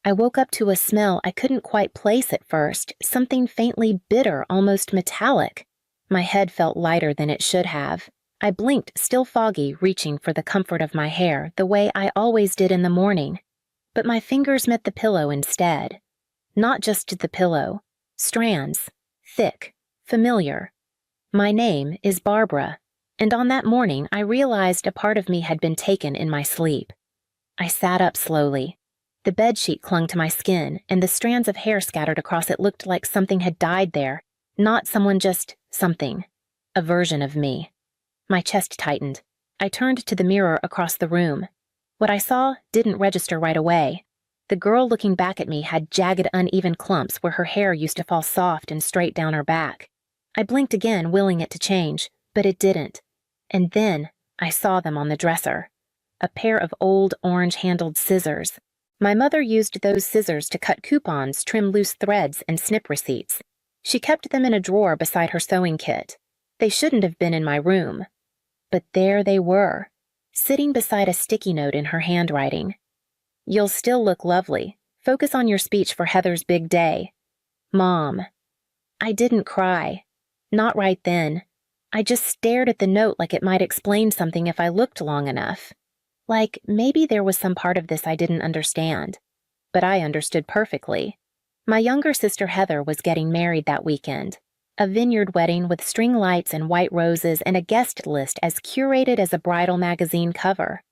I woke up to a smell I couldn't quite place at first, something faintly bitter, almost metallic. My head felt lighter than it should have. I blinked, still foggy, reaching for the comfort of my hair, the way I always did in the morning. But my fingers met the pillow instead. Not just the pillow. Strands. Thick. Familiar. My name is Barbara, and on that morning I realized a part of me had been taken in my sleep. I sat up slowly. The bedsheet clung to my skin, and the strands of hair scattered across it looked like something had died there. Not someone, just something. A version of me. My chest tightened. I turned to the mirror across the room. What I saw didn't register right away. The girl looking back at me had jagged, uneven clumps where her hair used to fall soft and straight down her back. I blinked again, willing it to change, but it didn't. And then I saw them on the dresser. A pair of old, orange-handled scissors. My mother used those scissors to cut coupons, trim loose threads, and snip receipts. She kept them in a drawer beside her sewing kit. They shouldn't have been in my room. But there they were, sitting beside a sticky note in her handwriting. "You'll still look lovely. Focus on your speech for Heather's big day. Mom." I didn't cry. Not right then. I just stared at the note like it might explain something if I looked long enough. Like maybe there was some part of this I didn't understand. But I understood perfectly. My younger sister Heather was getting married that weekend. A vineyard wedding with string lights and white roses and a guest list as curated as a bridal magazine cover.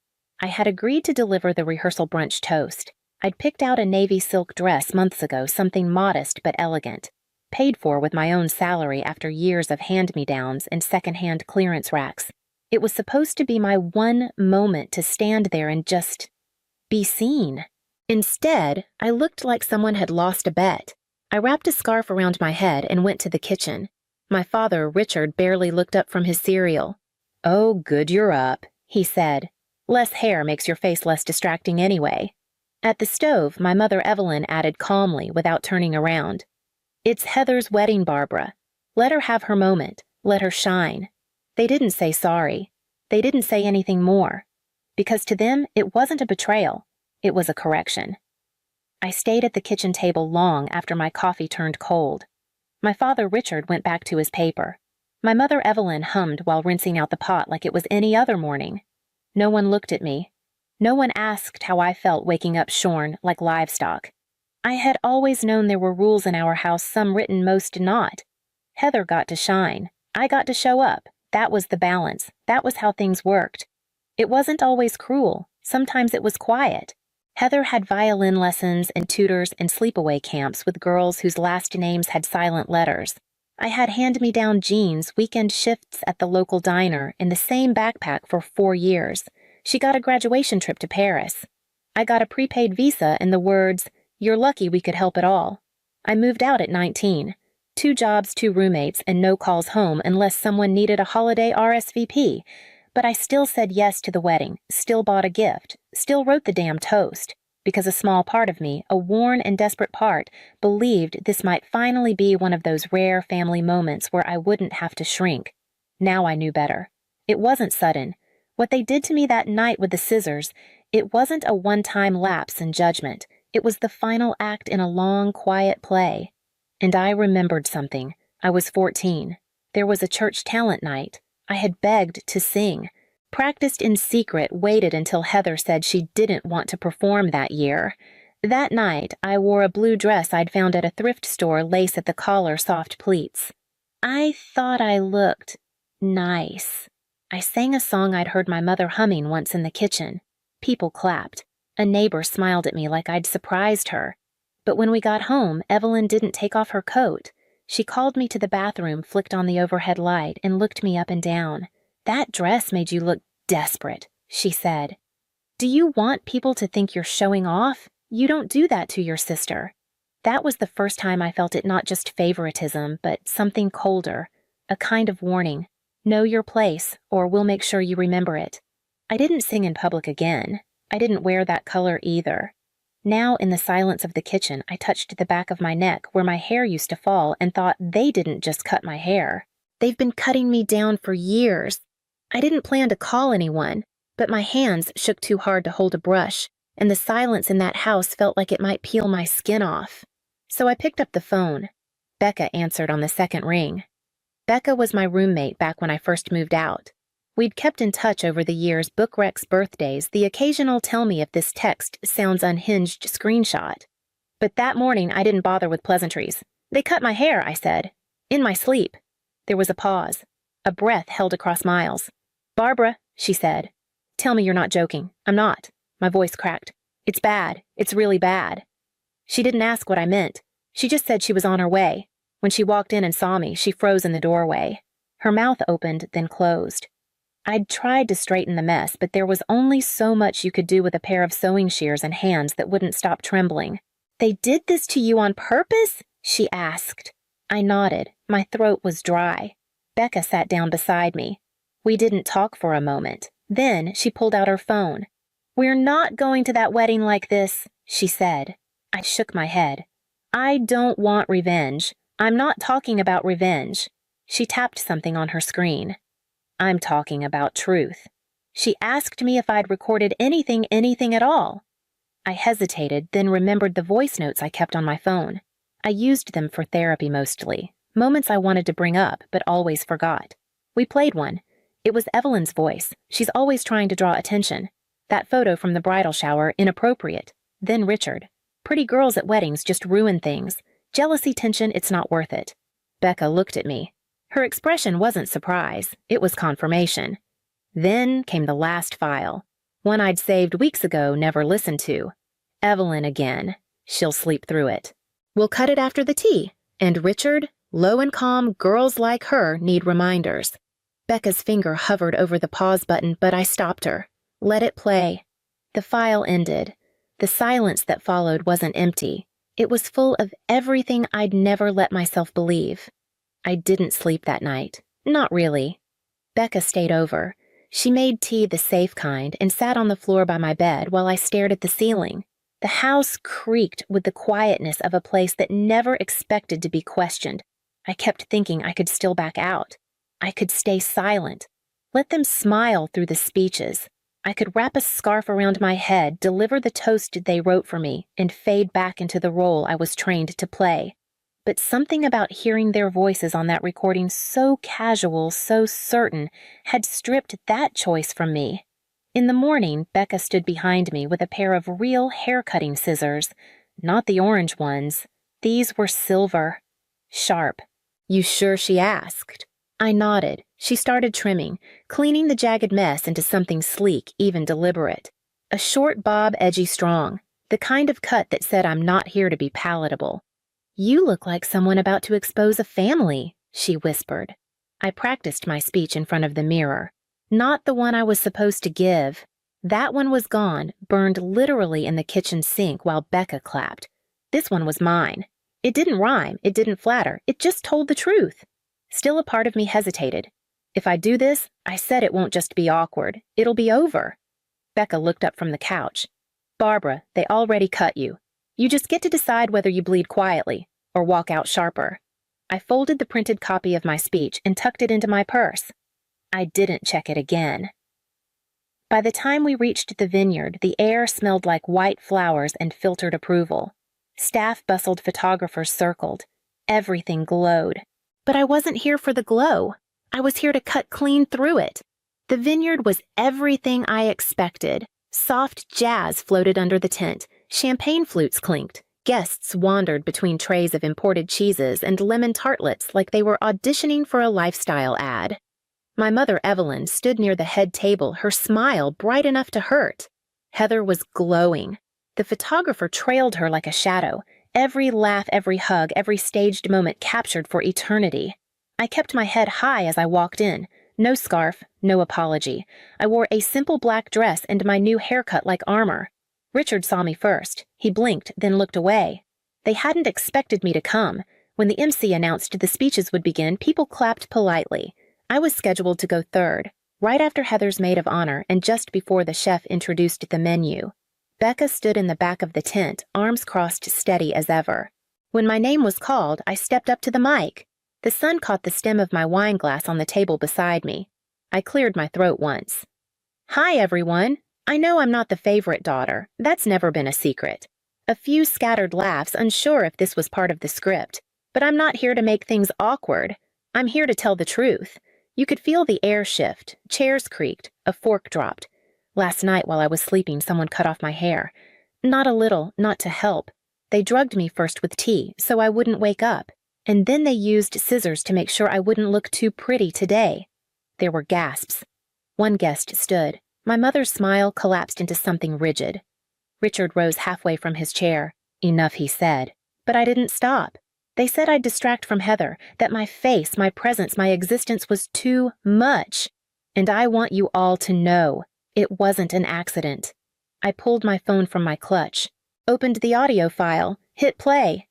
I had agreed to deliver the rehearsal brunch toast. I'd picked out a navy silk dress months ago, something modest but elegant. Paid for with my own salary after years of hand-me-downs and second-hand clearance racks. It was supposed to be my one moment to stand there and just be seen. Instead, I looked like someone had lost a bet. I wrapped a scarf around my head and went to the kitchen. My father, Richard, barely looked up from his cereal. "Oh, good you're up," he said. "Less hair makes your face less distracting anyway." At the stove, my mother Evelyn added calmly without turning around. "It's Heather's wedding, Barbara. Let her have her moment. Let her shine." They didn't say sorry. They didn't say anything more. Because to them, it wasn't a betrayal. It was a correction. I stayed at the kitchen table long after my coffee turned cold. My father Richard went back to his paper. My mother Evelyn hummed while rinsing out the pot like it was any other morning. No one looked at me. No one asked how I felt waking up shorn like livestock. I had always known there were rules in our house, some written, most not. Heather got to shine. I got to show up. That was the balance. That was how things worked. It wasn't always cruel. Sometimes it was quiet. Heather had violin lessons and tutors and sleepaway camps with girls whose last names had silent letters. I had hand-me-down jeans, weekend shifts at the local diner, and the same backpack for 4 years. She got a graduation trip to Paris. I got a prepaid visa and the words, "You're lucky we could help at all." I moved out at 19. 2 jobs, 2 roommates, and no calls home unless someone needed a holiday RSVP. But I still said yes to the wedding, still bought a gift, still wrote the damn toast, because a small part of me, a worn and desperate part, believed this might finally be one of those rare family moments where I wouldn't have to shrink. Now I knew better. It wasn't sudden. What they did to me that night with the scissors, it wasn't a one-time lapse in judgment. It was the final act in a long, quiet play. And I remembered something. I was 14. There was a church talent night. I had begged to sing. Practiced in secret, waited until Heather said she didn't want to perform that year. That night, I wore a blue dress I'd found at a thrift store, lace at the collar, soft pleats. I thought I looked nice. I sang a song I'd heard my mother humming once in the kitchen. People clapped. A neighbor smiled at me like I'd surprised her. But when we got home, Evelyn didn't take off her coat. She called me to the bathroom, flicked on the overhead light, and looked me up and down. "That dress made you look desperate," she said. "Do you want people to think you're showing off? You don't do that to your sister." That was the first time I felt it not just favoritism, but something colder, a kind of warning. Know your place, or we'll make sure you remember it. I didn't sing in public again. I didn't wear that color either. Now, in the silence of the kitchen, I touched the back of my neck where my hair used to fall and thought they didn't just cut my hair. They've been cutting me down for years. I didn't plan to call anyone, but my hands shook too hard to hold a brush, and the silence in that house felt like it might peel my skin off. So I picked up the phone. Becca answered on the second ring. Becca was my roommate back when I first moved out. We'd kept in touch over the years, book recs, birthdays, the occasional tell me if this text sounds unhinged screenshot. But that morning I didn't bother with pleasantries. "They cut my hair," I said. "In my sleep." There was a pause. A breath held across miles. "Barbara," she said. "Tell me you're not joking." "I'm not." My voice cracked. "It's bad. It's really bad." She didn't ask what I meant. She just said she was on her way. When she walked in and saw me, she froze in the doorway. Her mouth opened, then closed. I'd tried to straighten the mess, but there was only so much you could do with a pair of sewing shears and hands that wouldn't stop trembling. "They did this to you on purpose?" she asked. I nodded. My throat was dry. Becca sat down beside me. We didn't talk for a moment. Then she pulled out her phone. "We're not going to that wedding like this," she said. I shook my head. "I don't want revenge. I'm not talking about revenge." She tapped something on her screen. "I'm talking about truth." She asked me if I'd recorded anything at all. I hesitated, then remembered the voice notes I kept on my phone. I used them for therapy mostly, moments I wanted to bring up but always forgot. We played one. It was Evelyn's voice. She's always trying to draw attention. That photo from the bridal shower, inappropriate. Then Richard. Pretty girls at weddings just ruin things. Jealousy, tension, it's not worth it. Becca looked at me. Her expression wasn't surprise. It was confirmation. Then came the last file. One I'd saved weeks ago, never listened to. Evelyn again. She'll sleep through it. "We'll cut it after the tea. And Richard, low and calm, girls like her need reminders." Becca's finger hovered over the pause button, but I stopped her. Let it play. The file ended. The silence that followed wasn't empty. It was full of everything I'd never let myself believe. I didn't sleep that night. Not really. Becca stayed over. She made tea the safe kind and sat on the floor by my bed while I stared at the ceiling. The house creaked with the quietness of a place that never expected to be questioned. I kept thinking I could still back out. I could stay silent. Let them smile through the speeches. I could wrap a scarf around my head, deliver the toast they wrote for me, and fade back into the role I was trained to play. But something about hearing their voices on that recording so casual, so certain, had stripped that choice from me. In the morning, Becca stood behind me with a pair of real hair-cutting scissors. Not the orange ones. These were silver. Sharp. "You sure?" she asked. I nodded. She started trimming, cleaning the jagged mess into something sleek, even deliberate. A short bob, edgy strong. The kind of cut that said I'm not here to be palatable. "You look like someone about to expose a family," she whispered. I practiced my speech in front of the mirror. Not the one I was supposed to give. That one was gone, burned literally in the kitchen sink while Becca clapped. This one was mine. It didn't rhyme, it didn't flatter, it just told the truth. Still a part of me hesitated. If I do this, I said it won't just be awkward, it'll be over. Becca looked up from the couch. "Barbara, they already cut you. You just get to decide whether you bleed quietly or walk out sharper." I folded the printed copy of my speech and tucked it into my purse. I didn't check it again. By the time we reached the vineyard, the air smelled like white flowers and filtered approval. Staff bustled, photographers circled. Everything glowed. But I wasn't here for the glow. I was here to cut clean through it. The vineyard was everything I expected. Soft jazz floated under the tent. Champagne flutes clinked. Guests wandered between trays of imported cheeses and lemon tartlets like they were auditioning for a lifestyle ad. My mother, Evelyn, stood near the head table, her smile bright enough to hurt. Heather was glowing. The photographer trailed her like a shadow. Every laugh, every hug, every staged moment captured for eternity. I kept my head high as I walked in. No scarf, no apology. I wore a simple black dress and my new haircut like armor. Richard saw me first. He blinked, then looked away. They hadn't expected me to come. When the MC announced the speeches would begin, people clapped politely. I was scheduled to go third, right after Heather's maid of honor and just before the chef introduced the menu. Becca stood in the back of the tent, arms crossed, steady as ever. When my name was called, I stepped up to the mic. The sun caught the stem of my wine glass on the table beside me. I cleared my throat once. "Hi, everyone. I know I'm not the favorite daughter. That's never been a secret. A few scattered laughs, unsure if this was part of the script. But I'm not here to make things awkward. I'm here to tell the truth. You could feel the air shift. Chairs creaked. A fork dropped. Last night while I was sleeping, someone cut off my hair. Not a little, not to help. They drugged me first with tea, so I wouldn't wake up. And then they used scissors to make sure I wouldn't look too pretty today. There were gasps. One guest stood. My mother's smile collapsed into something rigid. Richard rose halfway from his chair. Enough, he said. But I didn't stop. They said I'd distract from Heather, that my face, my presence, my existence was too much. And I want you all to know, it wasn't an accident. I pulled my phone from my clutch, opened the audio file, hit play.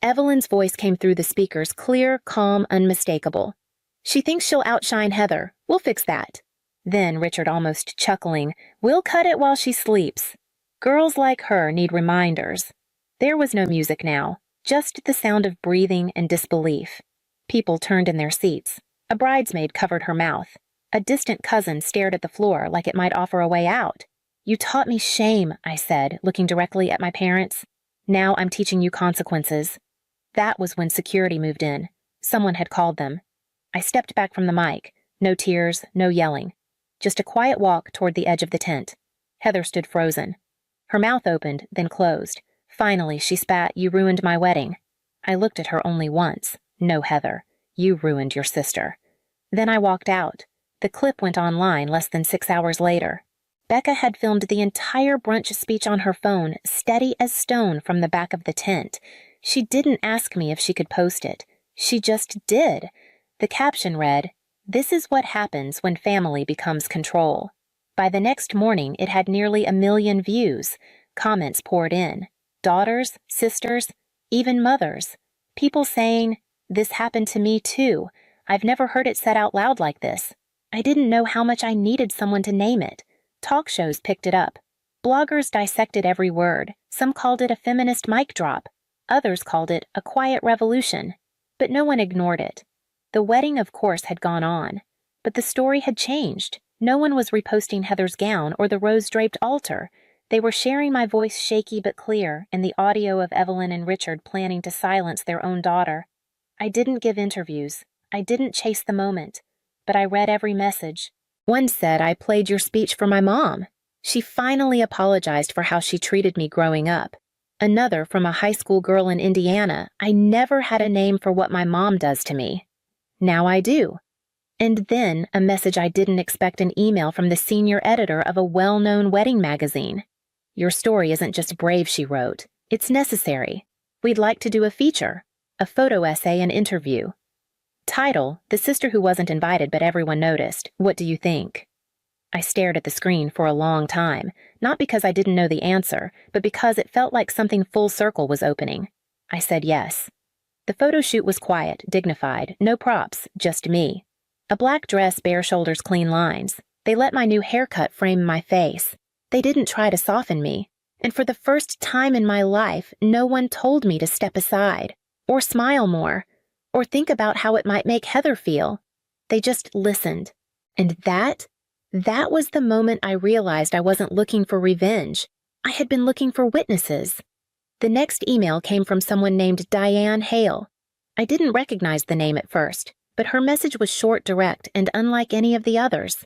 Evelyn's voice came through the speakers, clear, calm, unmistakable. She thinks she'll outshine Heather. We'll fix that. Then, Richard almost chuckling, we'll cut it while she sleeps. Girls like her need reminders. There was no music now, just the sound of breathing and disbelief. People turned in their seats. A bridesmaid covered her mouth. A distant cousin stared at the floor like it might offer a way out. You taught me shame, I said, looking directly at my parents. Now I'm teaching you consequences. That was when security moved in. Someone had called them. I stepped back from the mic. No tears, no yelling. Just a quiet walk toward the edge of the tent. Heather stood frozen. Her mouth opened, then closed. Finally, she spat, "You ruined my wedding." I looked at her only once. No, Heather. You ruined your sister. Then I walked out. The clip went online less than 6 hours later. Becca had filmed the entire brunch speech on her phone, steady as stone from the back of the tent. She didn't ask me if she could post it. She just did. The caption read, "This is what happens when family becomes control." By the next morning, it had nearly 1 million views. Comments poured in. Daughters, sisters, even mothers. People saying, "This happened to me too. I've never heard it said out loud like this. I didn't know how much I needed someone to name it." Talk shows picked it up. Bloggers dissected every word. Some called it a feminist mic drop. Others called it a quiet revolution. But no one ignored it. The wedding, of course, had gone on. But the story had changed. No one was reposting Heather's gown or the rose-draped altar. They were sharing my voice shaky but clear and the audio of Evelyn and Richard planning to silence their own daughter. I didn't give interviews. I didn't chase the moment. But I read every message. One said I played your speech for my mom. She finally apologized for how she treated me growing up. Another, from a high school girl in Indiana, I never had a name for what my mom does to me. Now I do. And then a message I didn't expect, an email from the senior editor of a well-known wedding magazine. "Your story isn't just brave," she wrote. "It's necessary. We'd like to do a feature, a photo essay and interview." Title, "The Sister Who Wasn't Invited But Everyone Noticed. What do you think?" I stared at the screen for a long time, not because I didn't know the answer, but because it felt like something full circle was opening. I said yes. The photo shoot was quiet, dignified, no props, just me. A black dress, bare shoulders, clean lines. They let my new haircut frame my face. They didn't try to soften me. And for the first time in my life, no one told me to step aside, or smile more, or think about how it might make Heather feel. They just listened. And that was the moment I realized I wasn't looking for revenge. I had been looking for witnesses. The next email came from someone named Diane Hale. I didn't recognize the name at first, but her message was short, direct, and unlike any of the others.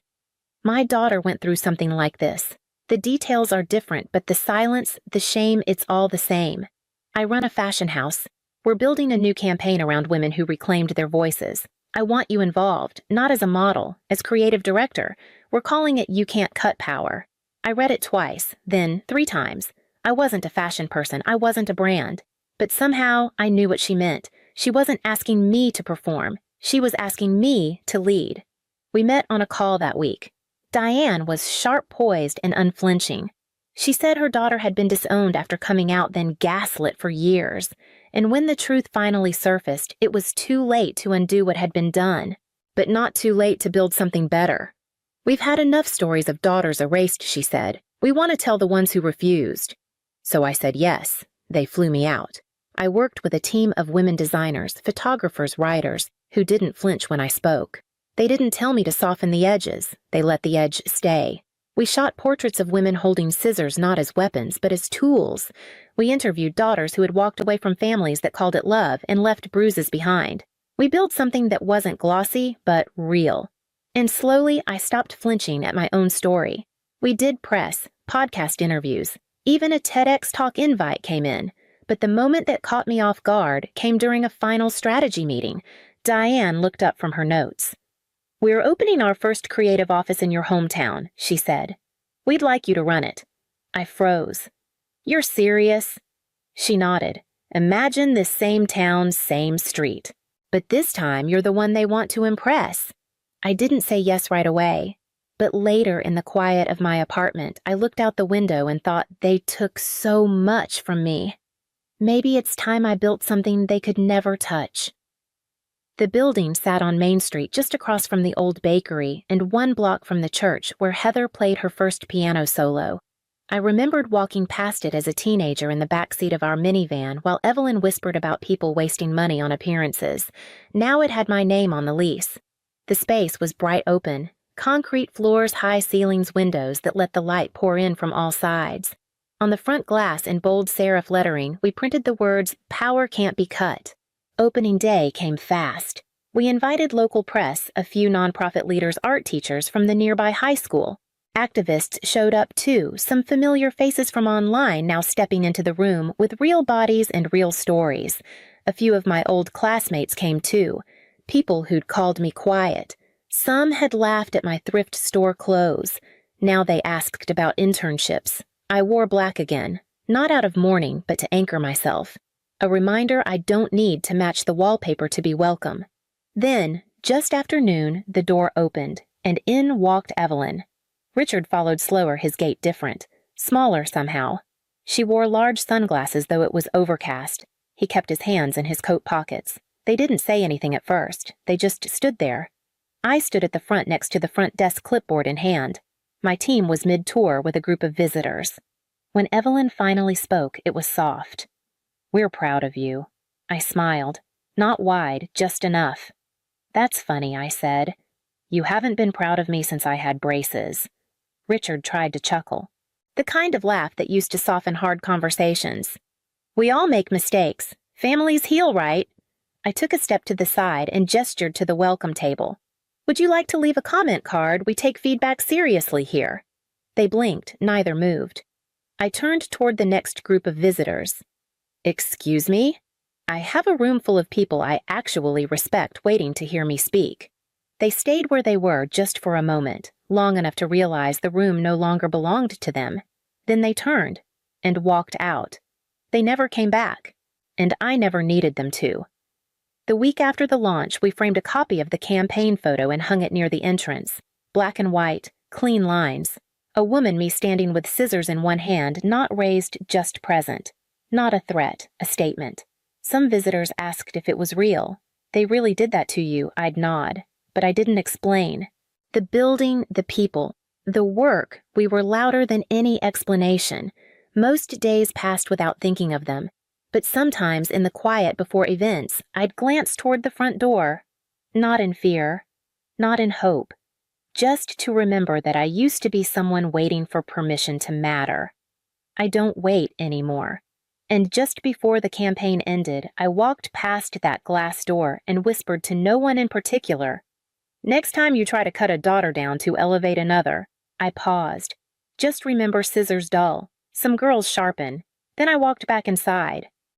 "My daughter went through something like this. The details are different, but the silence, the shame, it's all the same. I run a fashion house. We're building a new campaign around women who reclaimed their voices. I want you involved, not as a model, as creative director. We're calling it You Can't Cut Power." I read it twice, then 3 times. I wasn't a fashion person. I wasn't a brand. But somehow I knew what she meant. She wasn't asking me to perform. She was asking me to lead. We met on a call that week. Diane was sharp-poised and unflinching. She said her daughter had been disowned after coming out, then gaslit for years. And when the truth finally surfaced, it was too late to undo what had been done, but not too late to build something better. "We've had enough stories of daughters erased," she said. "We want to tell the ones who refused." So I said yes. They flew me out. I worked with a team of women designers, photographers, writers, who didn't flinch when I spoke. They didn't tell me to soften the edges. They let the edge stay. We shot portraits of women holding scissors not as weapons, but as tools. We interviewed daughters who had walked away from families that called it love and left bruises behind. We built something that wasn't glossy, but real. And slowly, I stopped flinching at my own story. We did press, podcast interviews, even a TEDx talk invite came in. But the moment that caught me off guard came during a final strategy meeting. Diane looked up from her notes. "We're opening our first creative office in your hometown," she said. "We'd like you to run it." I froze. "You're serious?" She nodded. "Imagine this same town, same street. But this time you're the one they want to impress." I didn't say yes right away. But later in the quiet of my apartment, I looked out the window and thought they took so much from me. Maybe it's time I built something they could never touch. The building sat on Main Street just across from the old bakery and 1 block from the church where Heather played her first piano solo. I remembered walking past it as a teenager in the backseat of our minivan while Evelyn whispered about people wasting money on appearances. Now it had my name on the lease. The space was bright open, concrete floors, high ceilings, windows that let the light pour in from all sides. On the front glass in bold serif lettering, we printed the words, "Power can't be cut." Opening day came fast. We invited local press, a few nonprofit leaders, art teachers from the nearby high school. Activists showed up too, some familiar faces from online now stepping into the room with real bodies and real stories. A few of my old classmates came too, people who'd called me quiet. Some had laughed at my thrift store clothes. Now they asked about internships. I wore black again, not out of mourning, but to anchor myself. A reminder I don't need to match the wallpaper to be welcome. Then, just after noon, the door opened, and in walked Evelyn. Richard followed slower, his gait different, smaller somehow. She wore large sunglasses, though it was overcast. He kept his hands in his coat pockets. They didn't say anything at first. They just stood there. I stood at the front next to the front desk, clipboard in hand. My team was mid-tour with a group of visitors. When Evelyn finally spoke, it was soft. "We're proud of you." I smiled. Not wide, just enough. "That's funny," I said. "You haven't been proud of me since I had braces." Richard tried to chuckle. The kind of laugh that used to soften hard conversations. "We all make mistakes. Families heal, right?" I took a step to the side and gestured to the welcome table. "Would you like to leave a comment card? We take feedback seriously here." They blinked, neither moved. I turned toward the next group of visitors. "Excuse me?" I have a room full of people I actually respect waiting to hear me speak. They stayed where they were just for a moment, long enough to realize the room no longer belonged to them. Then they turned and walked out. They never came back, and I never needed them to. The week after the launch, we framed a copy of the campaign photo and hung it near the entrance. Black and white, clean lines. A woman, me standing with scissors in one hand, not raised, just present. Not a threat, a statement. Some visitors asked if it was real. "They really did that to you," I'd nod. But I didn't explain. The building, the people, the work, we were louder than any explanation. Most days passed without thinking of them. But sometimes in the quiet before events, I'd glance toward the front door. Not in fear. Not in hope. Just to remember that I used to be someone waiting for permission to matter. I don't wait anymore. And just before the campaign ended, I walked past that glass door and whispered to no one in particular, "Next time you try to cut a daughter down to elevate another." I paused. "Just remember scissors dull. Some girls sharpen." Then I walked back inside.